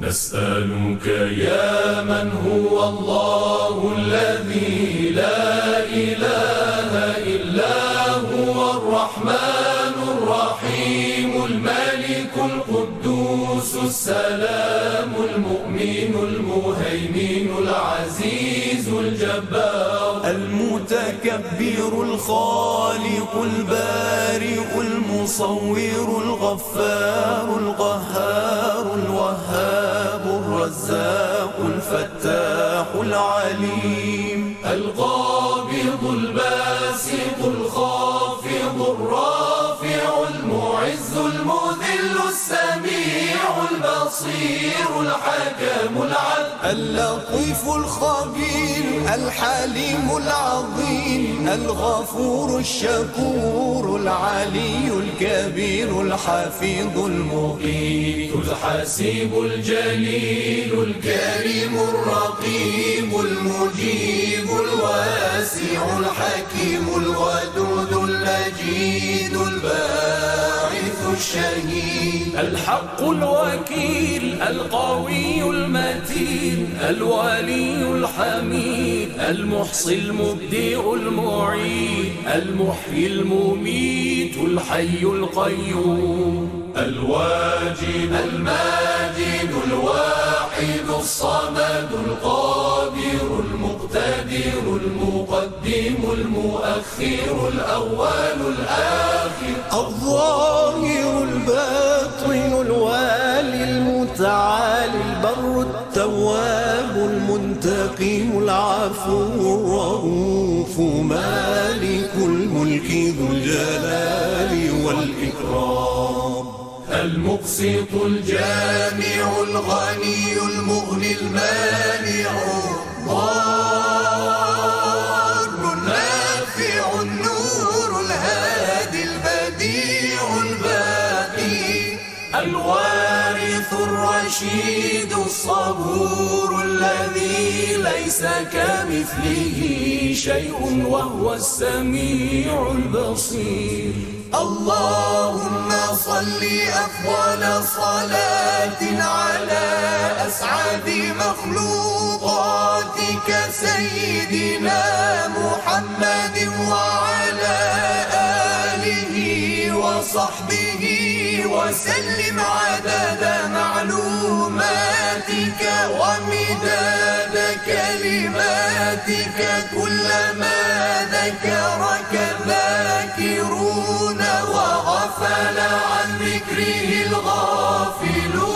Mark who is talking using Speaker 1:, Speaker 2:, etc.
Speaker 1: نسألك يا من هو الله الذي لا إله إلا هو الرحمن الرحيم الملك القدوس السلام المؤمن المهيمن العزيز الجبار
Speaker 2: المتكبر الخالق البارئ المصور الغفار القهار الوهاب الرزاق الفتاح العليم
Speaker 1: القابض الباسط الخافض الرافع المعز المذل السميع البصير الحكم العدل
Speaker 2: اللطيف الخبير الحليم العظيم الغفور الشكور العلي الكبير الحفيظ المقيت
Speaker 1: الحسيب الجليل الكريم الرقيب المجيب الواسع الحكيم الودود المجيد الباعث الشهيد
Speaker 2: الحق الوكيل القوي المتين الولي الحميد المحصي المبدئ المعيد المحيي المميت الحي القيوم
Speaker 1: الواجد الماجد الواحد الصمد القادر المقتدر المقدم المؤخر الأول الآخر
Speaker 2: الظاهر الباطن الوالي المتعالي البر التواب المنتقم العفو الرؤوف مالك الملك ذو الجلال والإكرام
Speaker 1: المقسط الجامع الغني المغني المانع الضار النافع النور الهادي البديع الباقي الوارث الرشيد الصبور الذي ليس كمثله شيء وهو السميع البصير
Speaker 2: اللهم صل أفضل صلاة على أسعد مخلوقاتك سيدنا محمد وعلى آله وصحبه وسلم عدد معلوماتك ومداد كلماتك كلما ذكرك الذاكرون وغفل عن ذكره الغافلون